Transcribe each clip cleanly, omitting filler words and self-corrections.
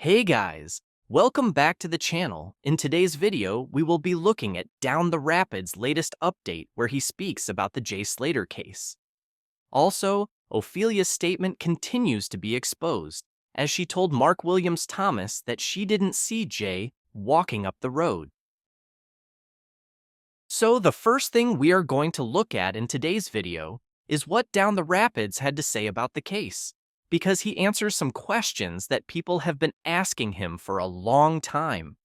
Hey guys, welcome back to the channel. In today's video, we will be looking at Down the Rapids' latest update where he speaks about the Jay Slater case. Also, Ophelia's statement continues to be exposed, as she told Mark Williams Thomas that she didn't see Jay walking up the road. So the first thing we are going to look at in today's video is what Down the Rapids had to say about the case, because he answers some questions that people have been asking him for a long time.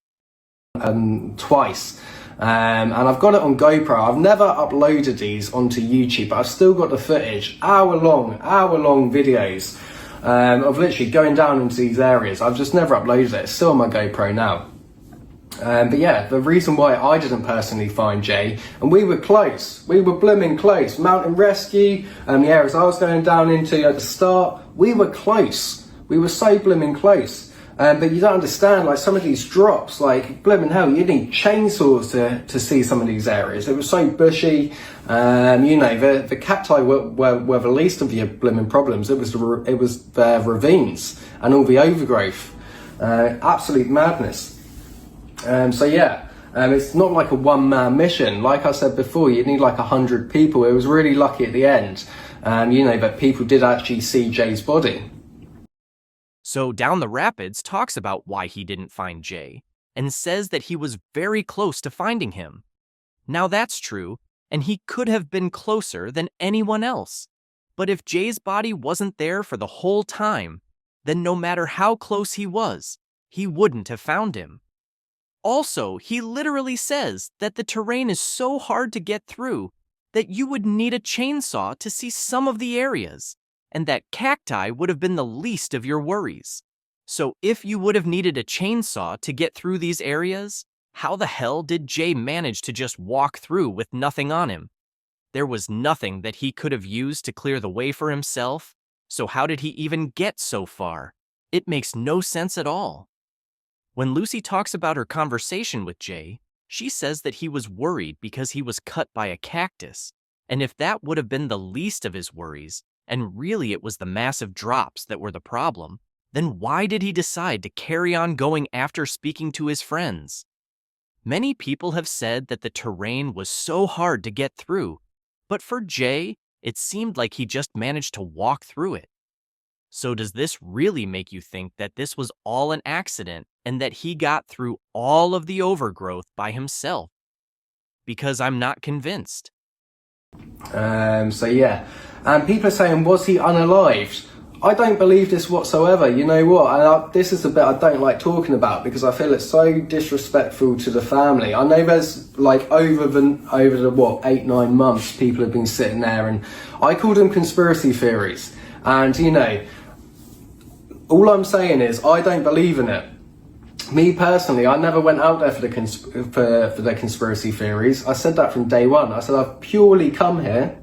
Twice, and I've got it on GoPro. I've never uploaded these onto YouTube, but I've still got the footage, hour long videos of literally going down into these areas. I've just never uploaded it. It's still on my GoPro now. But yeah, the reason why I didn't personally find Jay, and we were close, we were blooming close, mountain rescue, the areas I was going down into at the start, we were close, we were so blooming close. But you don't understand, like some of these drops, like blooming hell, you need chainsaws to see some of these areas. It was so bushy, you know, the cacti were the least of your blooming problems. It was the ravines and all the overgrowth, absolute madness. So yeah, it's not like a one-man mission. Like I said before, you need like 100 people. It was really lucky at the end, you know, that people did actually see Jay's body. So Down the Rapids talks about why he didn't find Jay, and says that he was very close to finding him. Now that's true, and he could have been closer than anyone else. But if Jay's body wasn't there for the whole time, then no matter how close he was, he wouldn't have found him. Also, he literally says that the terrain is so hard to get through that you would need a chainsaw to see some of the areas, and that cacti would have been the least of your worries. So if you would have needed a chainsaw to get through these areas, how the hell did Jay manage to just walk through with nothing on him? There was nothing that he could have used to clear the way for himself, so how did he even get so far? It makes no sense at all. When Lucy talks about her conversation with Jay, she says that he was worried because he was cut by a cactus, and if that would have been the least of his worries, and really it was the massive drops that were the problem, then why did he decide to carry on going after speaking to his friends? Many people have said that the terrain was so hard to get through, but for Jay, it seemed like he just managed to walk through it. So does this really make you think that this was all an accident and that he got through all of the overgrowth by himself? Because I'm not convinced. So yeah, and people are saying, was he unalived? I don't believe this whatsoever. You know what, this is the bit I don't like talking about because I feel it's so disrespectful to the family. I know there's like over the what, 8-9 months people have been sitting there, and I call them conspiracy theories, and you know, all I'm saying is I don't believe in it. Me personally, I never went out there for the conspiracy theories. I said that from day one. I said I've purely come here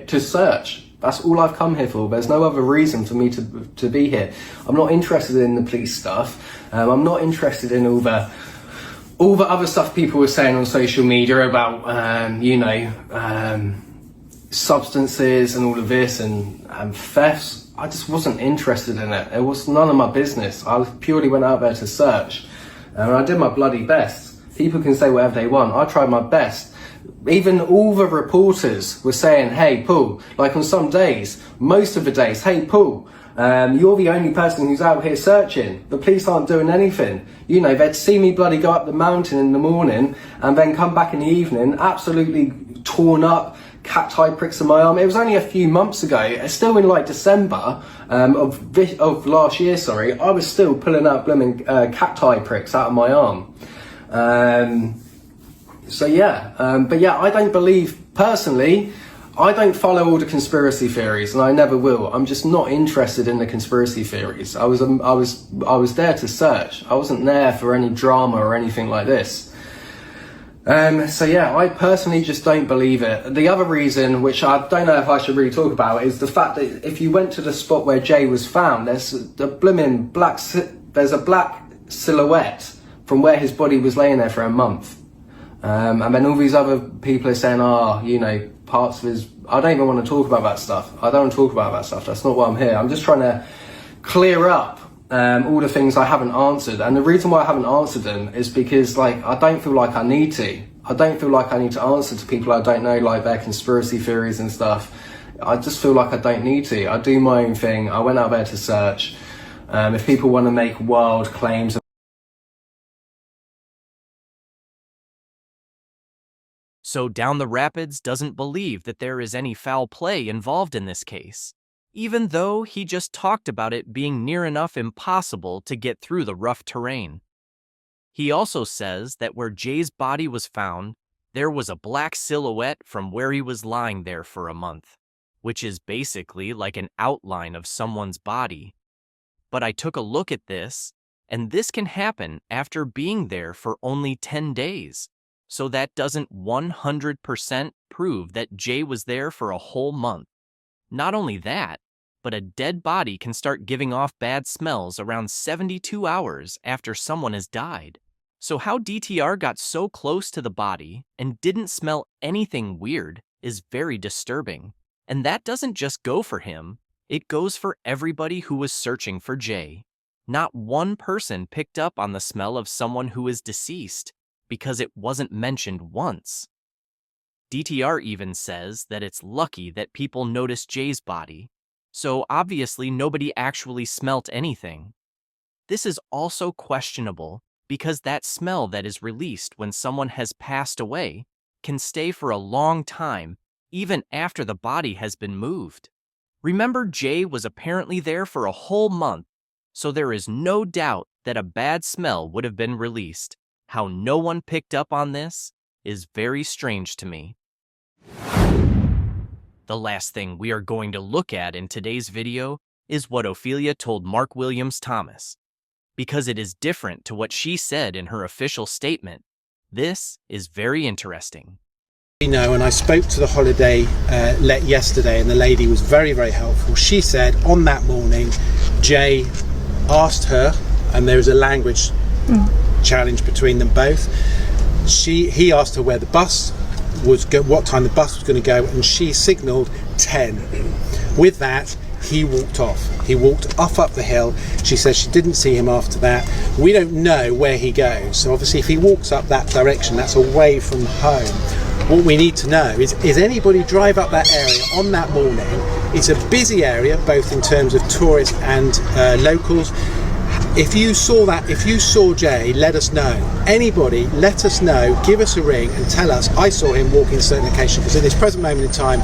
to search. That's all I've come here for. There's no other reason for me to be here. I'm not interested in the police stuff. I'm not interested in all the other stuff people were saying on social media about you know, substances and all of this and thefts. I just wasn't interested in it. It was none of my business. I purely went out there to search, and I did my bloody best. People can say whatever they want. I tried my best. Even all the reporters were saying, hey Paul, like on some days, most of the days, hey Paul, you're the only person who's out here searching. The police aren't doing anything. You know, they'd see me bloody go up the mountain in the morning and then come back in the evening absolutely torn up, cacti pricks in my arm. It was only a few months ago, it's still in like December of last year, sorry, I was still pulling out blooming cacti pricks out of my arm. So yeah, but yeah, I don't believe, personally, I don't follow all the conspiracy theories, and I never will. I'm just not interested in the conspiracy theories. I was there to search. I wasn't there for any drama or anything like this. So yeah, I personally just don't believe it. The other reason, which I don't know if I should really talk about, is the fact that if you went to the spot where Jay was found, there's a blooming black silhouette from where his body was laying there for a month. And then all these other people are saying, oh, you know, parts of his, I don't even want to talk about that stuff. I don't want to talk about that stuff. That's not why I'm here. I'm just trying to clear up all the things I haven't answered. And the reason why I haven't answered them is because, like, I don't feel like I need to. I don't feel like I need to answer to people I don't know, like their conspiracy theories and stuff. I just feel like I don't need to. I do my own thing. I went out there to search. If people want to make wild claims. So Down the Rapids doesn't believe that there is any foul play involved in this case, even though he just talked about it being near enough impossible to get through the rough terrain. He also says that where Jay's body was found, there was a black silhouette from where he was lying there for a month, which is basically like an outline of someone's body. But I took a look at this, and this can happen after being there for only 10 days. So that doesn't 100% prove that Jay was there for a whole month. Not only that, but a dead body can start giving off bad smells around 72 hours after someone has died. So how DTR got so close to the body and didn't smell anything weird is very disturbing. And that doesn't just go for him, it goes for everybody who was searching for Jay. Not one person picked up on the smell of someone who is deceased, because it wasn't mentioned once. DTR even says that it's lucky that people noticed Jay's body, so obviously nobody actually smelt anything. This is also questionable because that smell that is released when someone has passed away can stay for a long time, even after the body has been moved. Remember, Jay was apparently there for a whole month, so there is no doubt that a bad smell would have been released. How no one picked up on this is very strange to me. The last thing we are going to look at in today's video is what Ophelia told Mark Williams Thomas. Because it is different to what she said in her official statement, this is very interesting. You know, and I spoke to the holiday let yesterday, and the lady was very, very helpful. She said on that morning, Jay asked her, and there was a language challenge between them both. He asked her where the bus was, what time the bus was going to go, and she signalled 10. With that, he walked off. He walked off up the hill. She says she didn't see him after that. We don't know where he goes. So obviously, if he walks up that direction, that's away from home. What we need to know is anybody drive up that area on that morning? It's a busy area, both in terms of tourists and locals. If you saw that, if you saw Jay, let us know. Anybody, let us know, give us a ring and tell us, I saw him walking a certain location, because at this present moment in time,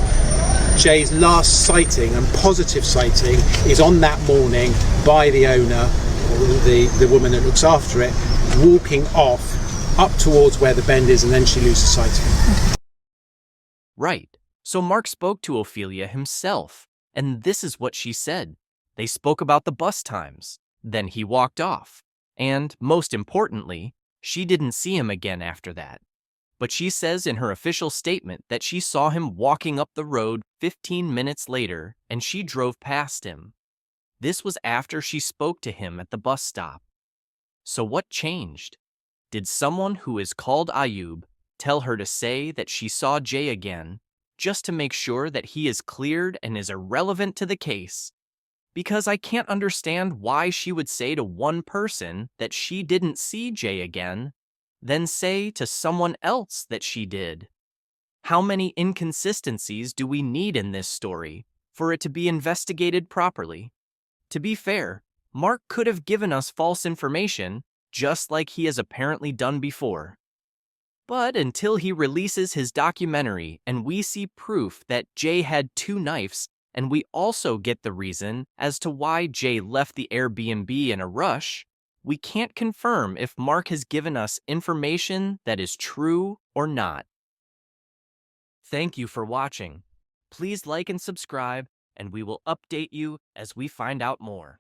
Jay's last sighting and positive sighting is on that morning by the owner, or the woman that looks after it, walking off up towards where the bend is, and then she loses sight of him. Right. So Mark spoke to Ophelia himself, and this is what she said. They spoke about the bus times. Then he walked off. And, most importantly, she didn't see him again after that. But she says in her official statement that she saw him walking up the road 15 minutes later, and she drove past him. This was after she spoke to him at the bus stop. So what changed? Did someone who is called Ayub tell her to say that she saw Jay again, just to make sure that he is cleared and is irrelevant to the case? Because I can't understand why she would say to one person that she didn't see Jay again, then say to someone else that she did. How many inconsistencies do we need in this story for it to be investigated properly? To be fair, Mark could have given us false information, just like he has apparently done before. But until he releases his documentary and we see proof that Jay had 2 knives, and we also get the reason as to why Jay left the Airbnb in a rush, we can't confirm if Mark has given us information that is true or not. Thank you for watching. Please like and subscribe, and we will update you as we find out more.